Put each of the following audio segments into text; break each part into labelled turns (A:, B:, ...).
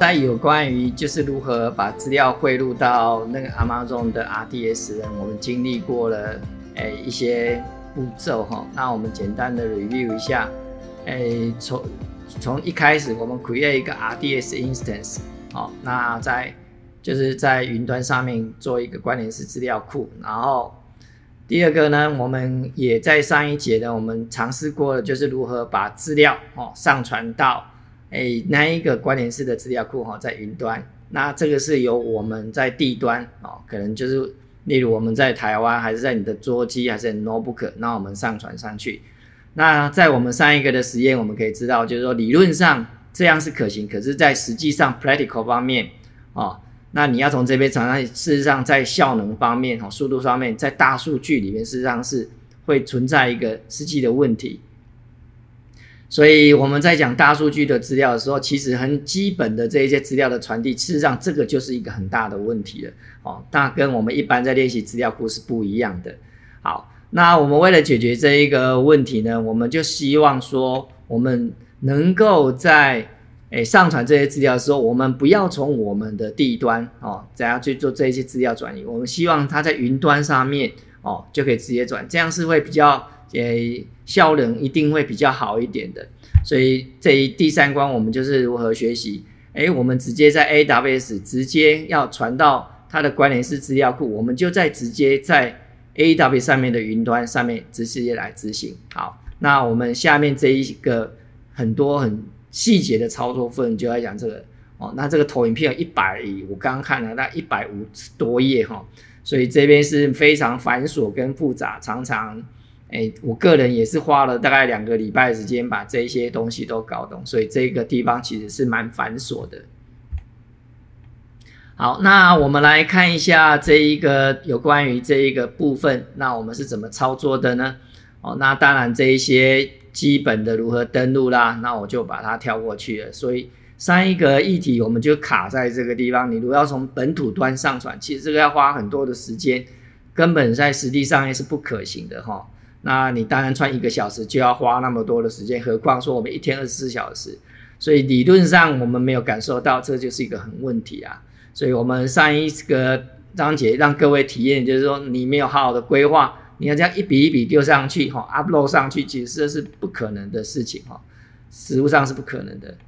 A: 在有关于就是如何把资料汇入到那个 Amazon 的 RDS 呢，我们经历过了一些步骤哈。那我们简单的 review 一下，从一开始我们 create 一个 RDS instance， 好，那就是在云端上面做一个关联式资料库，然后第二个呢，我们也在上一节呢，我们尝试过了，就是如何把资料上传到那一个关联式的资料库在云端。那这个是由我们在地端可能就是例如我们在台湾，还是在你的桌机，还是你 notebook， 那我们上传上去。那在我们上一个的实验，我们可以知道，就是说理论上这样是可行，可是在实际上 practical 方面那你要从这边传上去，事实上在效能方面速度方面，在大数据里面事实上是会存在一个实际的问题。所以我们在讲大数据的资料的时候，其实很基本的这一些资料的传递，事实上这个就是一个很大的问题了那跟我们一般在练习资料库是不一样的。好，那我们为了解决这一个问题呢，我们就希望说我们能够在上传这些资料的时候，我们不要从我们的地端怎样去做这一些资料转移，我们希望它在云端上面就可以直接转，这样是会比较效能一定会比较好一点的。所以第三关我们就是如何学习我们直接在 AWS 直接要传到它的关联式资料库，我们就直接在 AWS 上面的云端上面直接来执行。好，那我们下面这一个很细节的操作分就要讲这个那这个投影片有100，我刚刚看了那150多页所以这边是非常繁琐跟复杂，常常我个人也是花了大概2个礼拜的时间把这些东西都搞懂，所以这个地方其实是蛮繁琐的。好，那我们来看一下这一个有关于这一个部分，那我们是怎么操作的呢？那当然这一些基本的如何登录啦，那我就把它跳过去了。所以上一个议题我们就卡在这个地方，你如果要从本土端上传，其实这个要花很多的时间，根本在实际上也是不可行的那你当然传1个小时就要花那么多的时间，何况说我们一天24小时，所以理论上我们没有感受到，这就是一个很问题啊。所以我们上一个章节让各位体验，就是说你没有好好的规划，你要这样一笔一笔丢上去upload 上去，其实这是不可能的事情实务上是不可能的。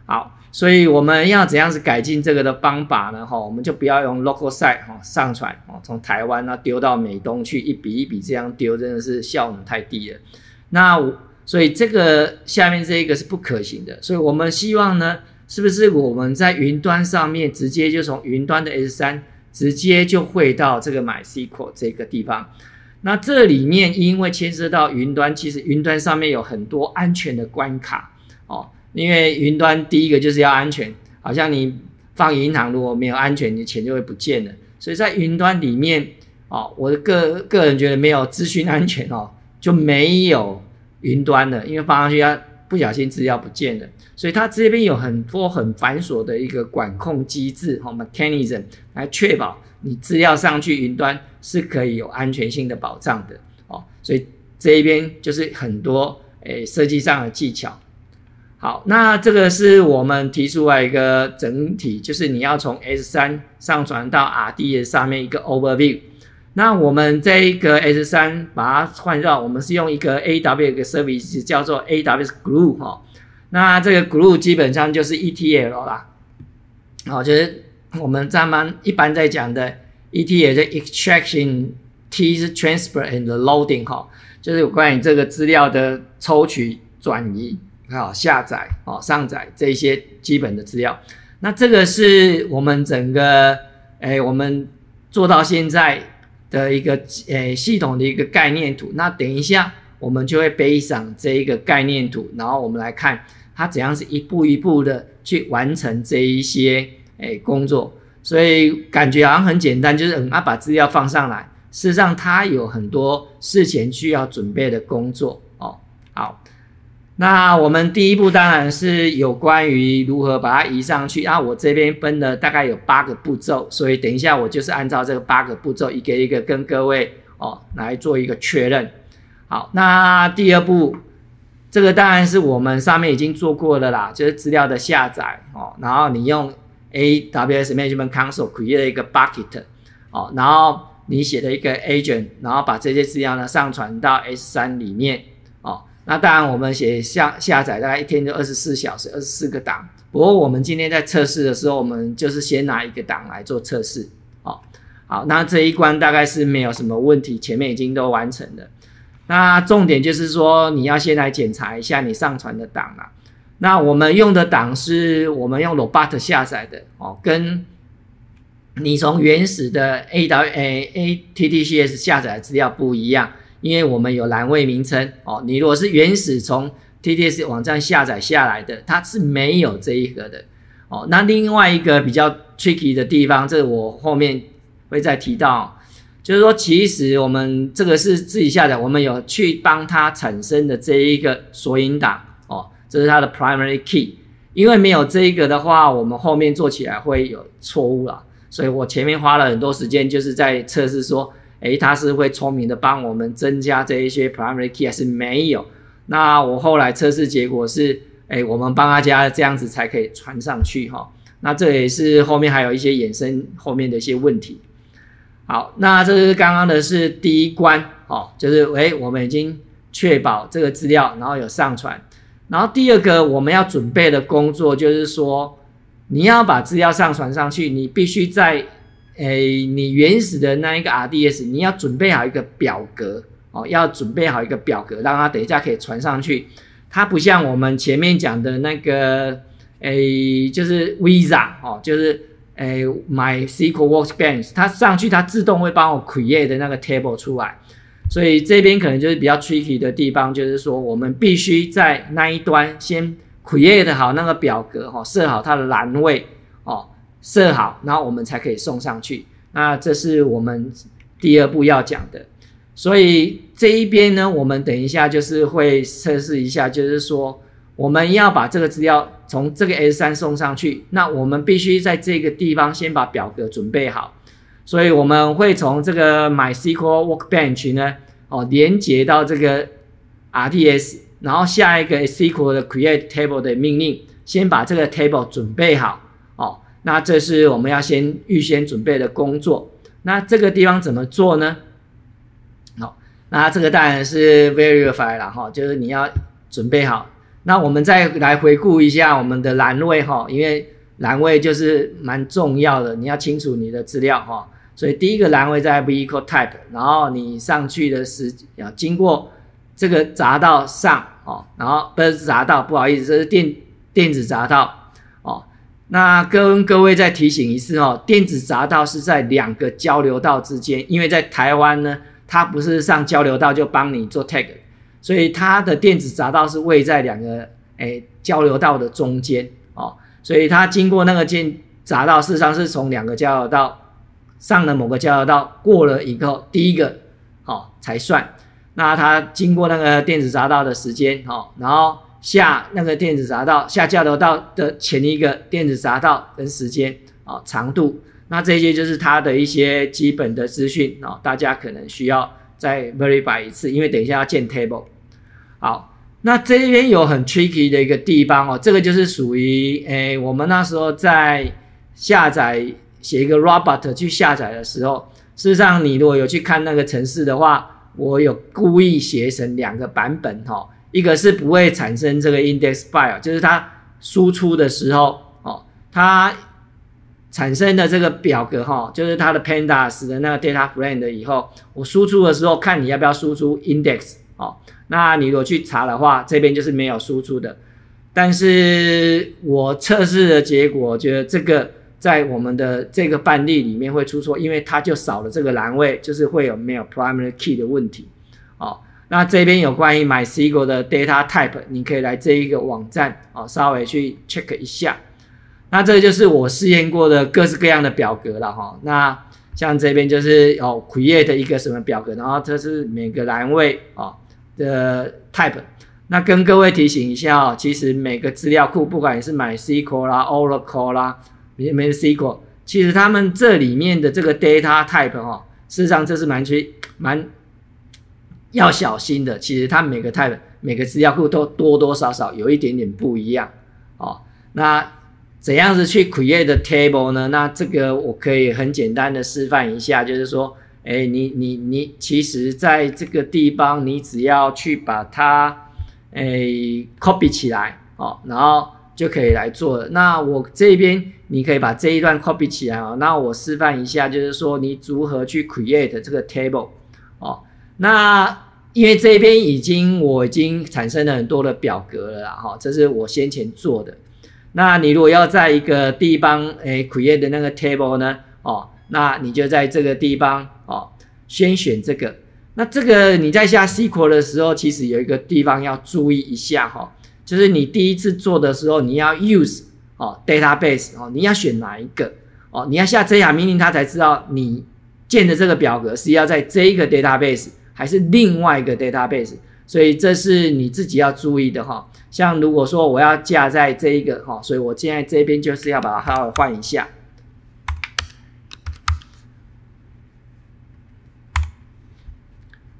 A: 好，所以我们要怎样子改进这个的方法呢我们就不要用 local site 上传从台湾丢到美东去，一笔一笔这样丢，真的是效能太低了。那所以这个下面这一个是不可行的，所以我们希望呢，是不是我们在云端上面直接就从云端的 S3 直接就汇到这个 MySQL 这个地方。那这里面因为牵涉到云端，其实云端上面有很多安全的关卡因为云端第一个就是要安全，好像你放银行如果没有安全，你钱就会不见了。所以在云端里面我的个人觉得没有资讯安全就没有云端了，因为放上去要不小心资料不见了，所以它这边有很多很繁琐的一个管控机制mechanism 来确保你资料上去云端是可以有安全性的保障的所以这一边就是很多设计上的技巧。好，那这个是我们提出来一个整体，就是你要从 S3 上传到 RDS 上面一个 overview。那我们这一个 S3 把它换到，我们是用一个 AWS service 叫做 AWS Glue 那这个 Glue 基本上就是 ETL 啦就是我们一般在讲的 ETL 的 extraction T 是 transfer and loading 就是有关于这个资料的抽取、转移下载上载这些基本的资料。那这个是我们整个我们做到现在的一个系统的一个概念图。那等一下我们就会背上这一个概念图，然后我们来看它怎样是一步一步的去完成这一些工作。所以感觉好像很简单，就是把资料放上来，事实上它有很多事前需要准备的工作好，那我们第一步当然是有关于如何把它移上去我这边分了大概有8个步骤，所以等一下我就是按照这个8个步骤一个一个跟各位来做一个确认。好，那第二步，这个当然是我们上面已经做过的啦，就是资料的下载然后你用 AWS Management Console create 了一个 bucket 哦，然后你写了一个 agent， 然后把这些资料呢上传到 S3 里面哦。那当然我们下载大概一天就24小时，24个档。不过我们今天在测试的时候，我们就是先拿一个档来做测试哦。好，那这一关大概是没有什么问题，前面已经都完成了。那重点就是说，你要先来检查一下你上传的档啦。那我们用的档是我们用 Robot 下载的哦，跟你从原始的 ATTCS 下载的资料不一样，因为我们有栏位名称哦。你如果是原始从 TTS 网站下载下来的，它是没有这一个的哦。那另外一个比较 tricky 的地方，这我后面会再提到，就是说其实我们这个是自己下载，我们有去帮它产生的这一个索引档哦，这是它的 primary key。因为没有这一个的话，我们后面做起来会有错误啦，所以我前面花了很多时间，就是在测试说，它是会聪明的帮我们增加这一些 primary key 还是没有。那我后来测试结果是，我们帮他加，这样子才可以传上去哈。那这也是后面还有一些衍生后面的一些问题。好，那这是刚刚的是第一关哦，就是我们已经确保这个资料，然后有上传。然后第二个我们要准备的工作就是说，你要把资料上传上去，你必须在你原始的那一个 RDS， 你要准备好一个表格哦，要准备好一个表格，让它等一下可以传上去。它不像我们前面讲的那个就是 Visa 哦，就是MySQL Workbench， 它上去它自动会帮我 create 的那个 table 出来。所以这边可能就是比较 tricky 的地方，就是说我们必须在那一端先 create 好那个表格哦，设好它的栏位哦，设好，然后我们才可以送上去。那这是我们第二步要讲的。所以这一边呢，我们等一下就是会测试一下，就是说我们要把这个资料从这个 S3 送上去，那我们必须在这个地方先把表格准备好。所以我们会从这个 MySQL Workbench 呢，连接到这个 RDS， 然后下一个 SQL 的 Create Table 的命令，先把这个 Table 准备好哦。那这是我们要预先准备的工作。那这个地方怎么做呢？那这个当然是 Verify 啦哈，就是你要准备好。那我们再来回顾一下我们的栏位哈，因为栏位就是蛮重要的，你要清楚你的资料哈。所以第一个栏位在 vehicle type， 然后你上去的要经过这个匝道上哦，然后不是匝道，不好意思，这是电子匝道哦。那跟各位再提醒一次哦，电子匝道是在2个交流道之间，因为在台湾呢，它不是上交流道就帮你做 tag， 所以它的电子匝道是位在2个交流道的中间哦，所以它经过那个匝道，事实上是从2个交流道上了某个交流道过了以后，第一个才算。那它经过那个电子匝道的时间然后下那个电子匝道下交流道的前一个电子匝道跟时间长度，那这些就是它的一些基本的资讯大家可能需要再 verify 一次，因为等一下要建 table。好，那这边有很 tricky 的一个地方这个就是属于我们那时候在下载写一个 robot 去下载的时候，事实上你如果有去看那个程式的话，我有故意写成2个版本一个是不会产生这个 index file， 就是它输出的时候它产生的这个表格就是它的 pandas 的那个 data frame 的以后，我输出的时候看你要不要输出 index 那你如果去查的话，这边就是没有输出的。但是我测试的结果，我觉得这个在我们的这个范例里面会出错，因为它就少了这个栏位，就是会有没有 primary key 的问题那这边有关于 MySQL 的 data type， 你可以来这一个网站稍微去 check 一下。那这就是我试验过的各式各样的表格了那像这边就是create 一个什么表格，然后这是每个栏位的 type。那跟各位提醒一下其实每个资料库，不管你是 MySQL 啦、Oracle 啦、MySQL， 其实他们这里面的这个 data type 事实上这是蛮要小心的。其实它每个资料库都多多少少有一点点不一样那怎样子去 create table 呢？那这个我可以很简单的示范一下，就是说，你其实在这个地方，你只要去把它copy 起来哦，然后就可以来做了。那我这边你可以把这一段 copy 起来哦，那我示范一下，就是说你如何去 create 这个 table 哦。那因为这边我已经产生了很多的表格了啦，哈，这是我先前做的。那你如果要在一个地方create 的那个 table 呢，哦，那你就在这个地方哦，先选这个。那这个你在下 SQL 的时候，其实有一个地方要注意一下哈，就是你第一次做的时候，你要 use 哦 database 哦，你要选哪一个哦，你要下这行命令，它才知道你建的这个表格是要在这一个 database 还是另外一个 database， 所以这是你自己要注意的哈。像如果说我要架在这一个哈，所以我现在这边就是要把它稍微换一下。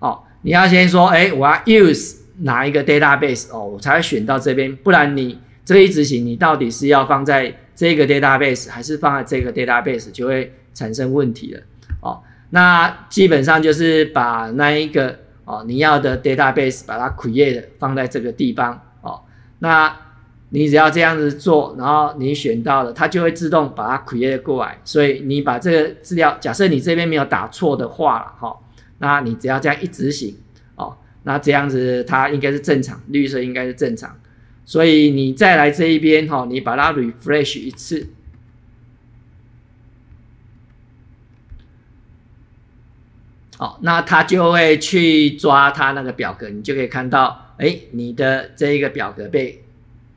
A: 哦，你要先说，我要 use 哪一个 database 哦，我才会选到这边，不然你这个一执行，你到底是要放在这个 database 还是放在这个 database， 就会产生问题了。哦，那基本上就是把那一个哦你要的 database 把它 create 放在这个地方哦，那你只要这样子做，然后你选到了，它就会自动把它 create 过来。所以你把这个资料，假设你这边没有打错的话了哈。那你只要这样一执行哦，那这样子它应该是正常，绿色应该是正常，所以你再来这一边哈，你把它 refresh 一次，哦，那它就会去抓它那个表格，你就可以看到，你的这一个表格被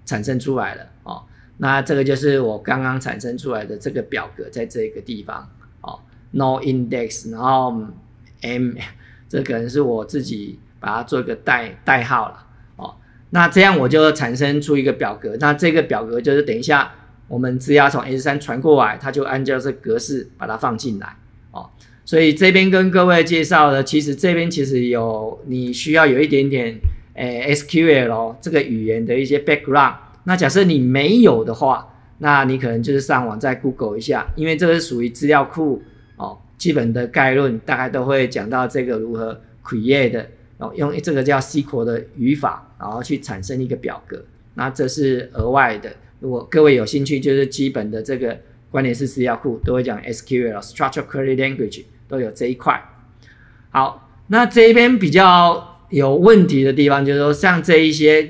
A: 产生出来了哦，那这个就是我刚刚产生出来的这个表格，在这个地方哦 ，no index， 然后这可能是我自己把它做一个代号了哦。那这样我就产生出一个表格，那这个表格就是等一下我们资料从 S3 传过来，它就按照这格式把它放进来哦。所以这边跟各位介绍的，其实这边其实你需要有一点点SQL 这个语言的一些 background。那假设你没有的话，那你可能就是上网再 Google 一下，因为这个是属于资料库哦。基本的概论大概都会讲到这个如何 create 哦，用这个叫 SQL 的语法，然后去产生一个表格。那这是额外的，如果各位有兴趣，就是基本的这个关联式资料库都会讲 SQL、Structured Query Language 都有这一块。好，那这一边比较有问题的地方，就是说像这一些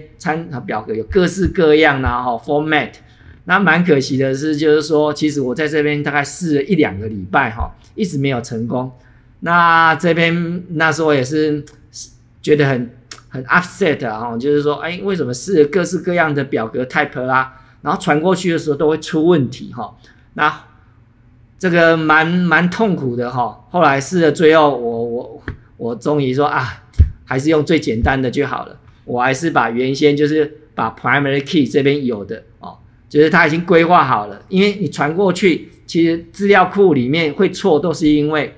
A: 表格有各式各样啦，format。那蛮可惜的是，就是说，其实我在这边大概试了1-2个礼拜哈，一直没有成功。那这边那时候也是觉得很 upset 啊，就是说，为什么试了各式各样的表格 type 啦，然后传过去的时候都会出问题哈？那这个蛮痛苦的哈。后来试了，最后我终于说啊，还是用最简单的就好了。我还是把原先就是把 primary key 这边有的哦。就是它已经规划好了，因为你传过去，其实资料库里面会错，都是因为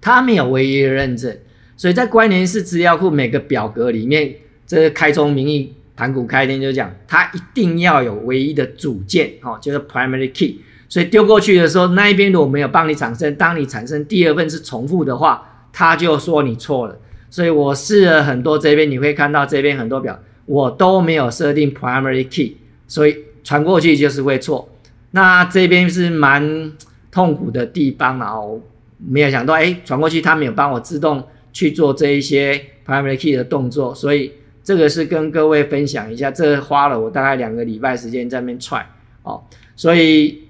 A: 它没有唯一的认证。所以在关联式资料库每个表格里面，这个开宗明义盘古开天就讲，它一定要有唯一的组件，就是 primary key。所以丢过去的时候，那一边如果没有帮你产生，当你产生第二份是重复的话，它就说你错了。所以我试了很多，这边你会看到这边很多表，我都没有设定 primary key。所以传过去就是会错，那这边是蛮痛苦的地方，然后没有想到，传过去他没有帮我自动去做这一些 primary key 的动作，所以这个是跟各位分享一下，这花了我大概2个礼拜时间在那边踹哦，所以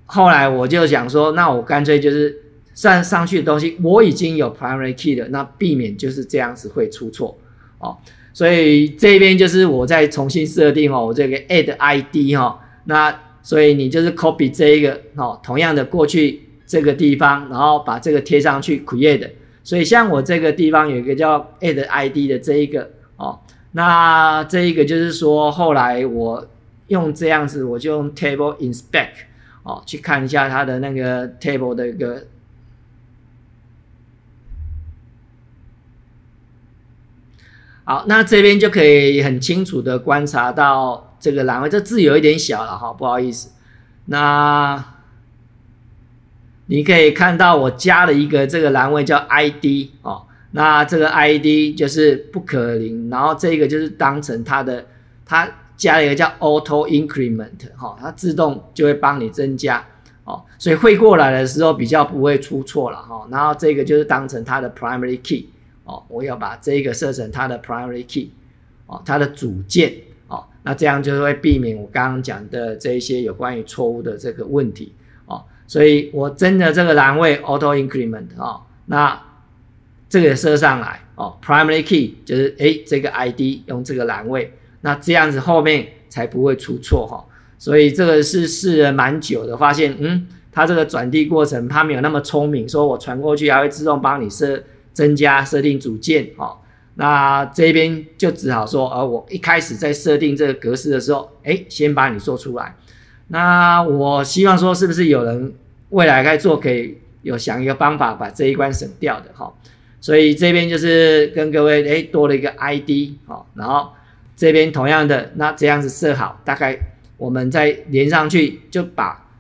A: 后来我就想说，那我干脆就是上去的东西我已经有 primary key 了，那避免就是这样子会出错哦。所以这边就是我再重新设定我这个 add ID 那所以你就是 copy 这一个同样的过去这个地方，然后把这个贴上去 create。所以像我这个地方有一个叫 add ID 的这一个那这一个就是说后来我用这样子，我就用 table inspect 去看一下它的那个 table 的一个。好，那这边就可以很清楚的观察到这个栏位，这字有一点小了哈，不好意思。那你可以看到我加了一个这个栏位叫 ID 哦，那这个 ID 就是不可零，然后这个就是当成它加了一个叫 Auto Increment 哈，它自动就会帮你增加哦，所以汇过来的时候比较不会出错了哈。然后这个就是当成它的 Primary Key 哦，我要把这个设成它的 Primary Key 哦，它的主件哦，那这样就会避免我刚刚讲的这一些有关于错误的这个问题哦。所以我真的这个栏位 Auto Increment 哦，那这个设上来哦 ，Primary Key 就是这个 ID 用这个栏位，那这样子后面才不会出错哈。所以这个是试了蛮久的，发现它这个转递过程它没有那么聪明，说我传过去还会自动帮你增加设定组件哦。那这边就只好说，我一开始在设定这个格式的时候，先把你做出来。那我希望说，是不是有人未来该做，可以有想一个方法把这一关省掉的哈。所以这边就是跟各位多了一个 ID 哦，然后这边同样的，那这样子设好，大概我们再连上去，就把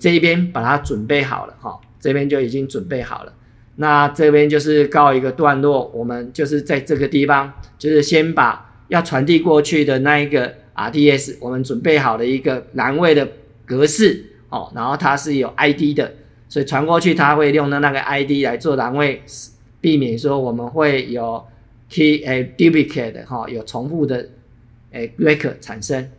A: 这一边把它准备好了哈，这边就已经准备好了。那这边就是告一个段落，我们就是在这个地方，就是先把要传递过去的那一个 RDS 我们准备好的一个栏位的格式哦，然后它是有 ID 的，所以传过去它会用的那个 ID 来做栏位，避免说我们会有 key duplicate 哈，有重复的record 产生